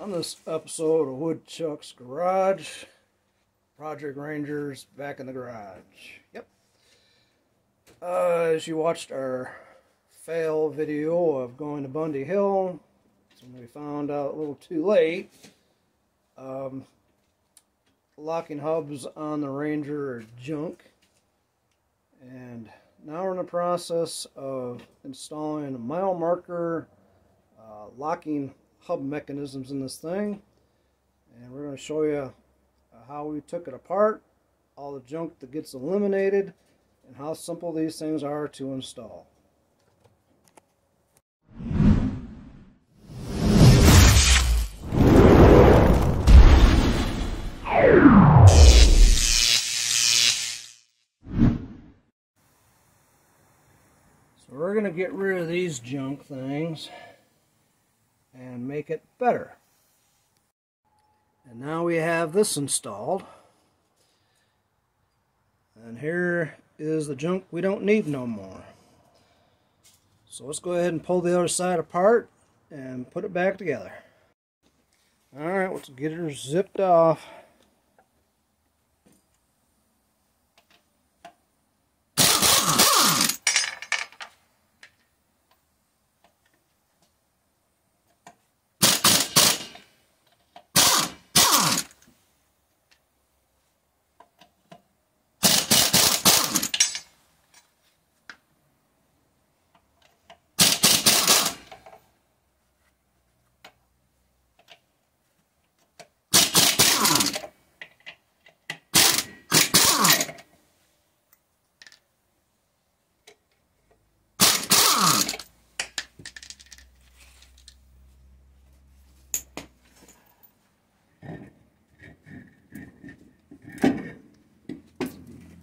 On this episode of Woodchuck's Garage, Project Rangers back in the garage. Yep. As you watched our fail video of going to Bundy Hill, we found out a little too late. Locking hubs on the Ranger are junk. And now we're in the process of installing a mile marker, locking hub mechanisms in this thing, and we're going to show you how we took it apart, all the junk that gets eliminated, and how simple these things are to install. So we're going to get rid of these junk things and make it better. And now we have this installed, and here is the junk we don't need no more. So let's go ahead and pull the other side apart and put it back together. Alright, let's get her zipped off.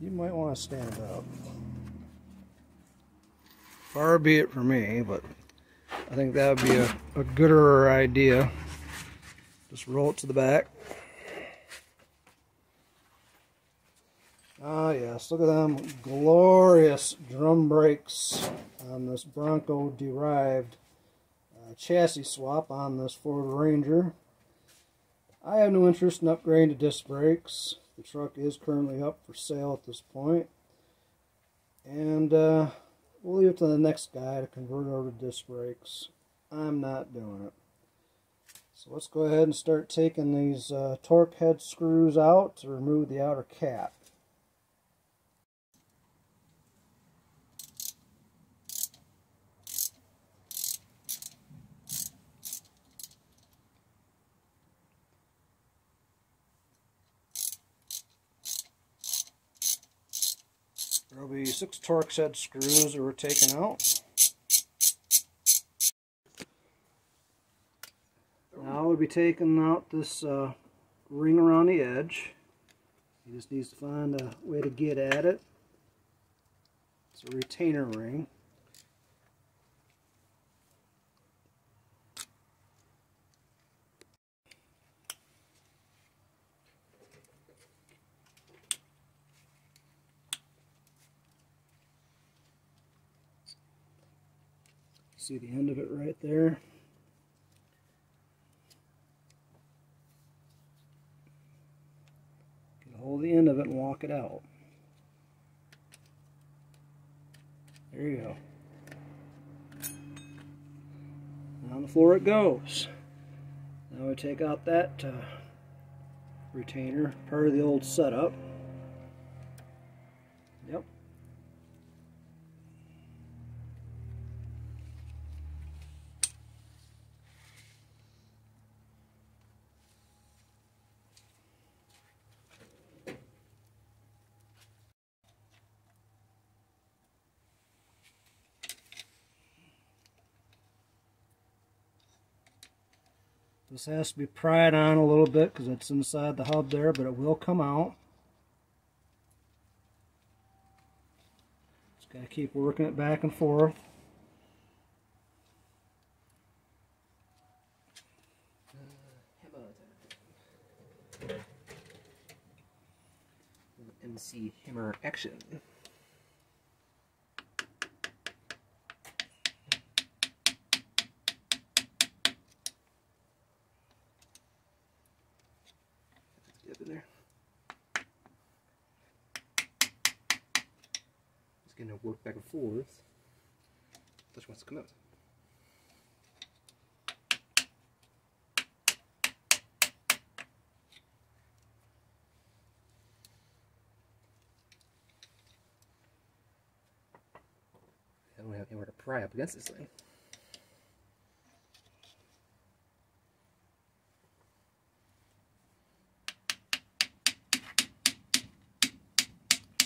You might want to stand up. Far be it for me, but I think that would be a gooder idea. Just roll it to the back. Ah yes, look at them glorious drum brakes on this Bronco derived chassis swap on this Ford Ranger. I have no interest in upgrading to disc brakes. The truck is currently up for sale at this point, and we'll leave it to the next guy to convert over to disc brakes. I'm not doing it. So let's go ahead and start taking these torque head screws out to remove the outer cap. There will be 6 Torx head screws that we're taking out. Now we'll be taking out this ring around the edge. He just needs to find a way to get at it. It's a retainer ring. See the end of it right there. Get a hold of the end of it and walk it out. There you go. Now on the floor it goes. Now we take out that retainer, part of the old setup. Yep. This has to be pried on a little bit because it's inside the hub there, but it will come out. Just got to keep working it back and forth. MC Hammer action. there. Just gonna work back and forth. Which wants to come out. I don't have anywhere to pry up against this thing.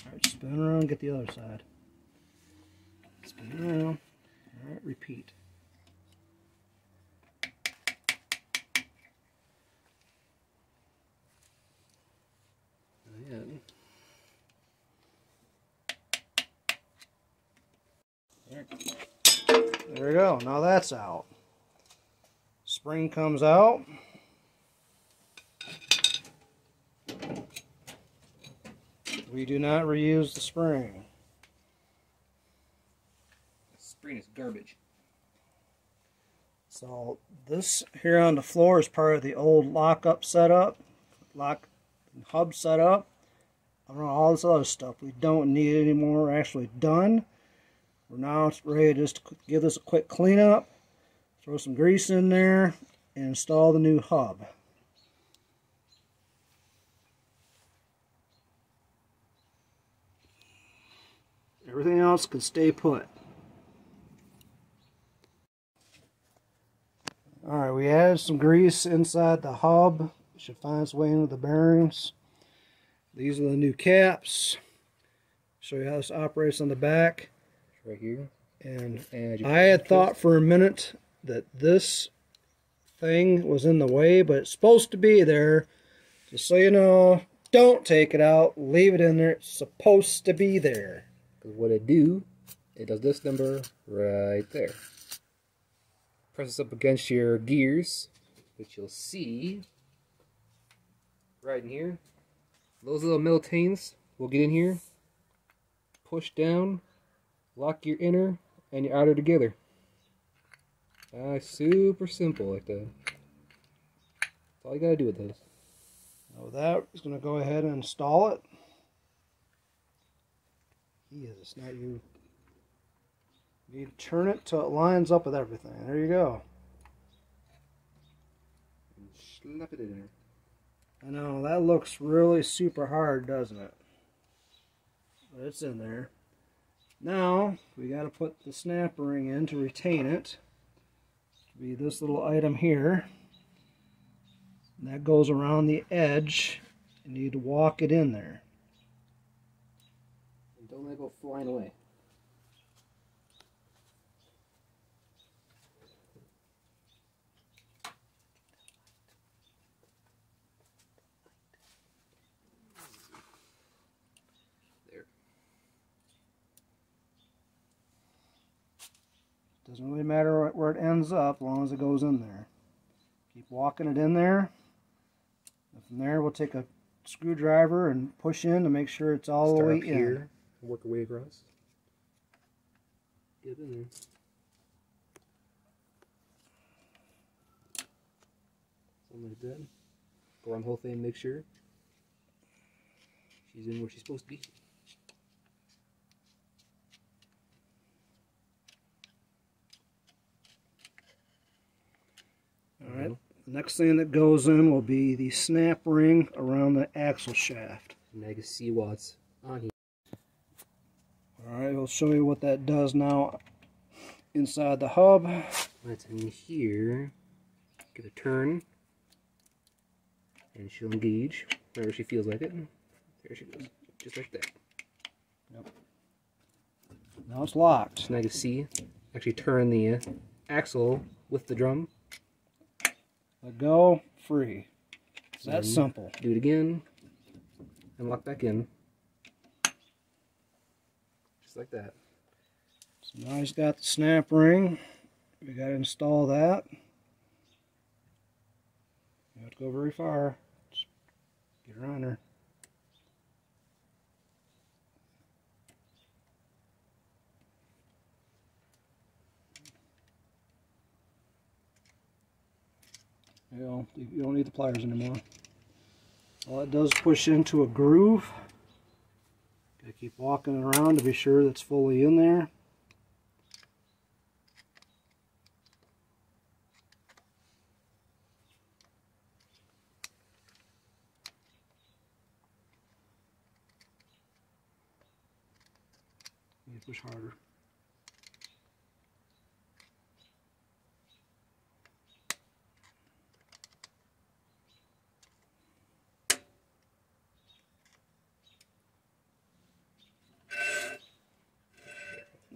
Alright, spin around, get the other side. Spin around. Alright, repeat. And there we go. Now that's out. Spring comes out. We do not reuse the spring. the spring is garbage. So this here on the floor is part of the old lock-up setup, lock and hub setup. I don't know, all this other stuff we don't need anymore. We're actually done. We're now ready to just give this a quick cleanup, throw some grease in there, and install the new hub. Everything else can stay put. Alright, we added some grease inside the hub. It should find its way into the bearings. These are the new caps. Show you how this operates on the back. It's right here. And I had thought for a minute that this thing was in the way, but it's supposed to be there. Just so you know, don't take it out. Leave it in there. It's supposed to be there. Because what it does this number right there. Press this up against your gears, which you'll see right in here. Those little metal tines will get in here, push down, lock your inner and your outer together. Super simple like that. That's all you gotta do with those. Now with that, we're going to go ahead and install it. It's not you. You need to turn it till it lines up with everything. There you go. And slap it in there. I know, that looks really super hard, doesn't it? But it's in there. Now, we got to put the snap ring in to retain it. It'll be this little item here. And that goes around the edge. You need to walk it in there. And don't let it go flying away. Doesn't really matter where it ends up, as long as it goes in there. Keep walking it in there. And from there, we'll take a screwdriver and push in to make sure it's all the way in. Here, work your way across. Get it in there. Something like that. Go around the whole thing and make sure she's in where she's supposed to be. Alright, the next thing that goes in will be the snap ring around the axle shaft. Now you can see what's on here. Alright, we'll show you what that does now inside the hub. That's in here. Give it a turn. And she'll engage wherever she feels like it. There she goes. Just like that. Yep. Now it's locked. So now you can see, actually turn the axle with the drum. Let go, free. It's that simple. Do it again, and lock back in. Just like that. So now he's got the snap ring. We got to install that. You don't have to go very far. Just get her on there. You don't need the pliers anymore. Well, it does push into a groove. Gotta keep walking around to be sure that's fully in there. You push harder.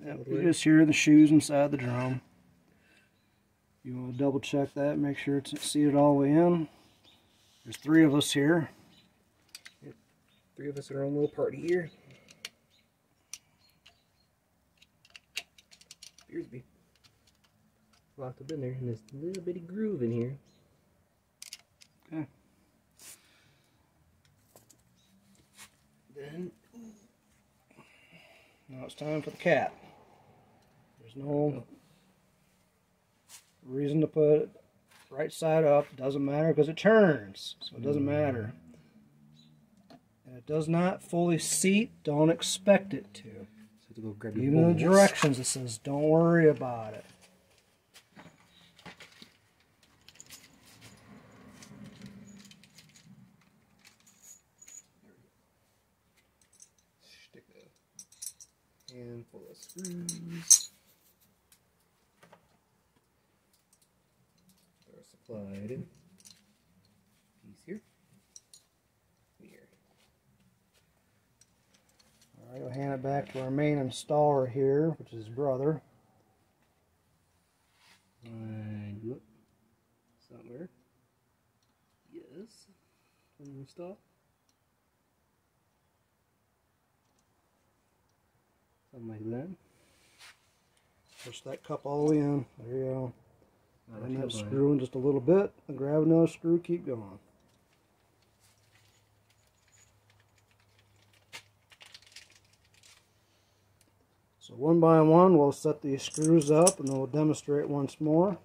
Yep, you just hear the shoes inside the drum. You want to double check that, make sure it's seated all the way in. There's 3 of us here. Yep. 3 of us in our own little party here. Appears to be locked up in there in this little bitty groove in here. Okay. Then now it's time for the cat. There's no reason to put it right side up. Doesn't matter because it turns, so it doesn't matter. And it does not fully seat. Don't expect it to. So to go grab your Even in the bolts. directions it says don't worry about it. Stick a handful of screws. They're supplied in. Piece here. Weird. Alright, we'll hand it back to our main installer here, which is his brother. And look. Somewhere. Yes. Install. Something like that. Push that cup all the way in. There you go. And that fine. screw in just a little bit, and grab another screw, keep going. So one by one we'll set these screws up and then we'll demonstrate once more.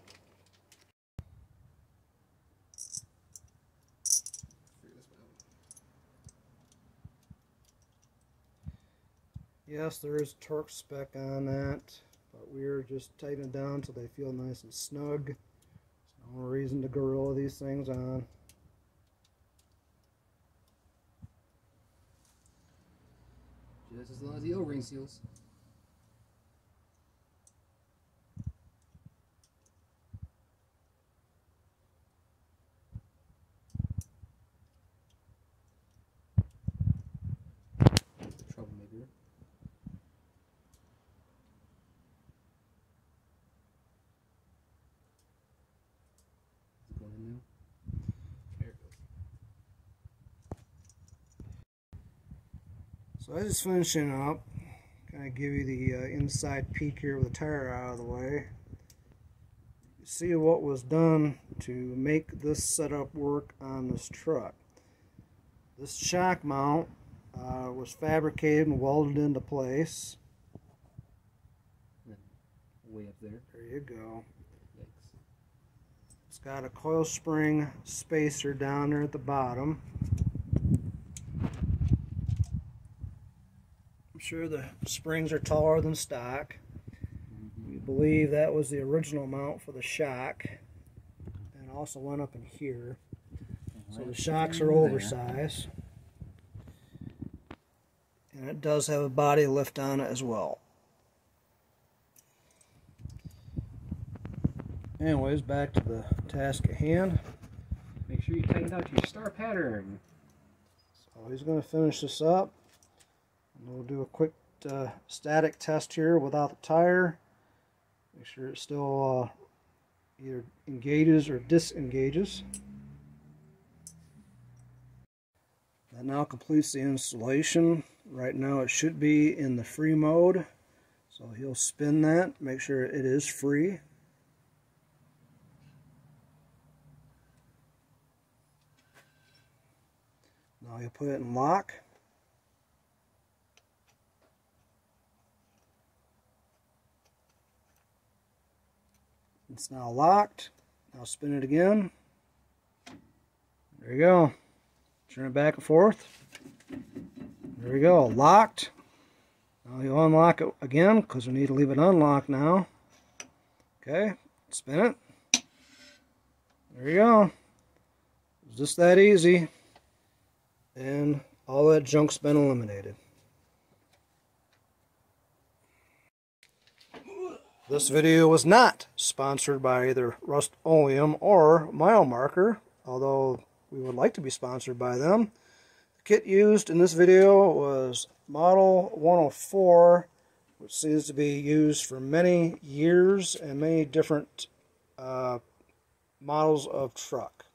Yes, there is torque spec on that, but we're just tightening it down so they feel nice and snug. There's no reason to gorilla these things on. Just as long as the O-ring seals. Troublemaker. Is it going in now? There it goes. So I just finishing up, kind of give you the inside peek here with the tire out of the way. You see what was done to make this setup work on this truck. This shock mount was fabricated and welded into place. Way up there. There you go. Yikes. It's got a coil spring spacer down there at the bottom. I'm sure the springs are taller than stock. We believe that was the original mount for the shock, and also went up in here. So the shocks are oversized, and it does have a body lift on it as well. Anyways, back to the task at hand. Make sure you tighten out your star pattern. So he's going to finish this up, and we'll do a quick static test here without the tire. Make sure it still either engages or disengages. That now completes the installation. Right now it should be in the free mode, so he'll spin that, make sure it is free. Now you'll put it in lock. It's now locked. Now spin it again. There you go. Turn it back and forth. There we go, locked. Now you unlock it again because we need to leave it unlocked now. Okay, spin it. There you go. It's just that easy. And all that junk's been eliminated. This video was not sponsored by either Rust-Oleum or Mile Marker, although we would like to be sponsored by them. The kit used in this video was Model 104, which seems to be used for many years and many different models of truck.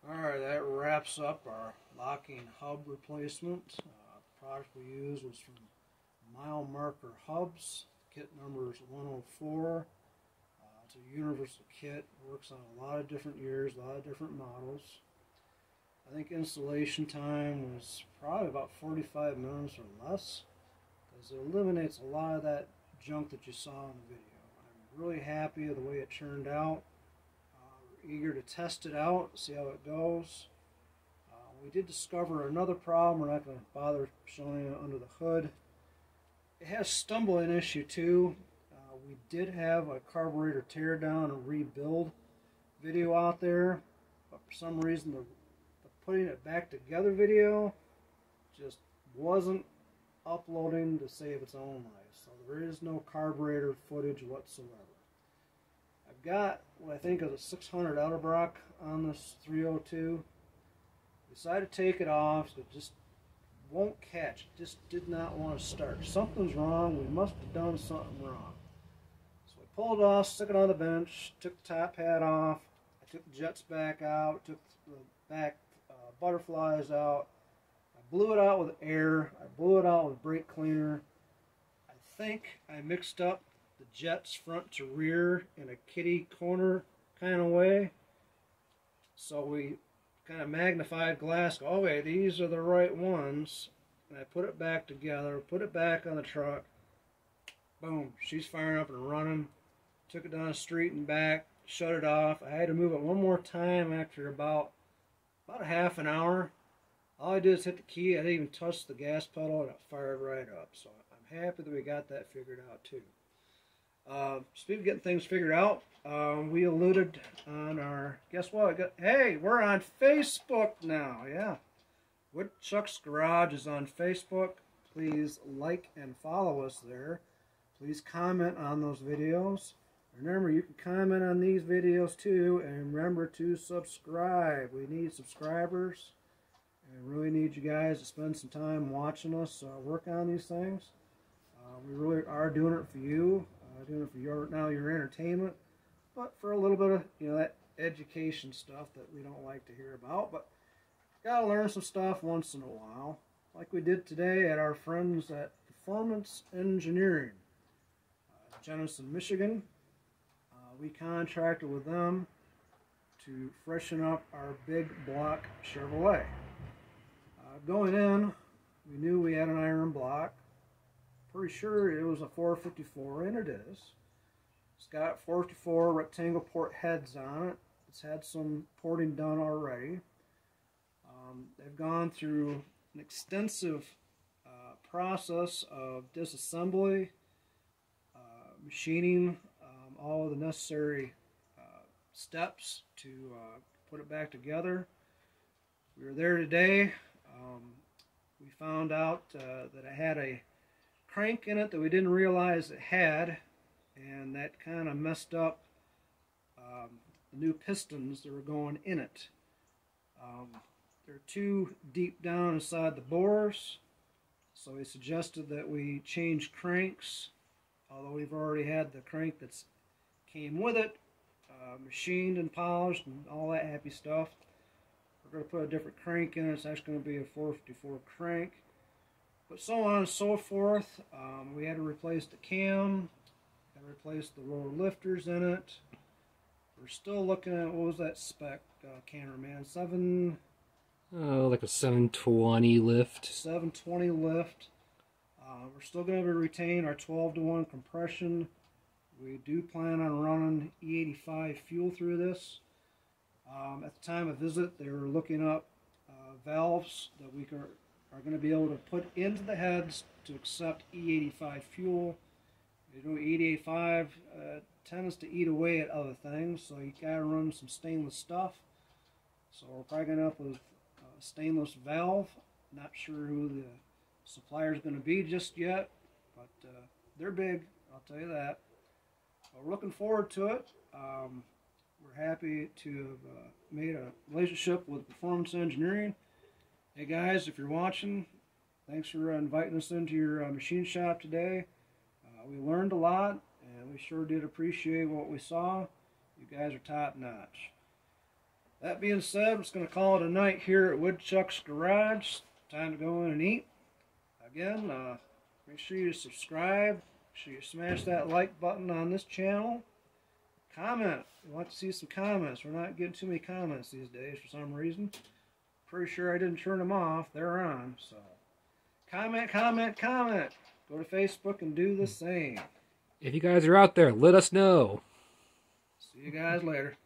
Alright, that wraps up our locking hub replacement. The product we used was from Mile Marker Hubs. Kit number is 104. It's a universal kit. Works on a lot of different years, a lot of different models. I think installation time was probably about 45 minutes or less, because it eliminates a lot of that junk that you saw in the video. I'm really happy with the way it turned out. We're eager to test it out, see how it goes. We did discover another problem. We're not going to bother showing it under the hood. It has stumbling issue too. We did have a carburetor tear down and rebuild video out there, but for some reason the putting it back together video just wasn't uploading to save its own life. So there is no carburetor footage whatsoever. I've got what I think is a 600 Elderbrock on this 302. Decided to take it off, so it just won't catch. It just did not want to start. Something's wrong. We must have done something wrong. So I pulled it off, stuck it on the bench, took the top hat off. I took the jets back out, took the back butterflies out. I blew it out with air. I blew it out with brake cleaner. I think I mixed up the jets front to rear in a kitty corner kind of way. So we kind of magnified glass. Okay, these are the right ones. And I put it back together, put it back on the truck. Boom, she's firing up and running. Took it down the street and back, shut it off. I had to move it one more time after about a half an hour. All I did is hit the key. I didn't even touch the gas pedal and it fired right up. So I'm happy that we got that figured out too. Speaking of getting things figured out, we alluded on our, guess what? Hey, we're on Facebook now. Yeah. Woodchuck's Garage is on Facebook. Please like and follow us there. Please comment on those videos. Remember, you can comment on these videos too, and remember to subscribe. We need subscribers, and really need you guys to spend some time watching us work on these things. We really are doing it for you, doing it for your entertainment, but for a little bit of that education stuff that we don't like to hear about. But gotta learn some stuff once in a while, like we did today at our friends at Performance Engineering, Jenison, Michigan. We contracted with them to freshen up our Big Block Chevrolet. Going in, we knew we had an iron block. Pretty sure it was a 454, and it is. It's got 454 rectangle port heads on it. It's had some porting done already. They've gone through an extensive process of disassembly, machining, all of the necessary steps to put it back together. We were there today. We found out that it had a crank in it that we didn't realize it had, and that kind of messed up the new pistons that were going in it. They're too deep down inside the bores, so he suggested that we change cranks, although we've already had the crank that's came with it, machined and polished and all that happy stuff. We're going to put a different crank in it. It's actually going to be a 454 crank. But so on and so forth. We had to replace the cam, had to replace the roller lifters in it. We're still looking at, what was that spec, cameraman? Like a 720 lift. 720 lift. We're still going to retain our 12-to-1 compression. We do plan on running E85 fuel through this. At the time of visit, they were looking up valves that we are going to be able to put into the heads to accept E85 fuel. You know, E85 tends to eat away at other things, so you got to run some stainless stuff. So we're probably going to end up with a stainless valve. Not sure who the supplier is going to be just yet, but they're big, I'll tell you that. We're looking forward to it. We're happy to have made a relationship with Performance Engineering. Hey guys, if you're watching, thanks for inviting us into your machine shop today. We learned a lot, and we sure did appreciate what we saw. You guys are top notch. That being said, I'm just going to call it a night here at Woodchuck's Garage. Time to go in and eat. Again, make sure you subscribe. Make sure you smash that like button on this channel. Comment. We want to see some comments. We're not getting too many comments these days for some reason. Pretty sure I didn't turn them off. They're on. So, comment, comment, comment. Go to Facebook and do the same. If you guys are out there, let us know. See you guys later.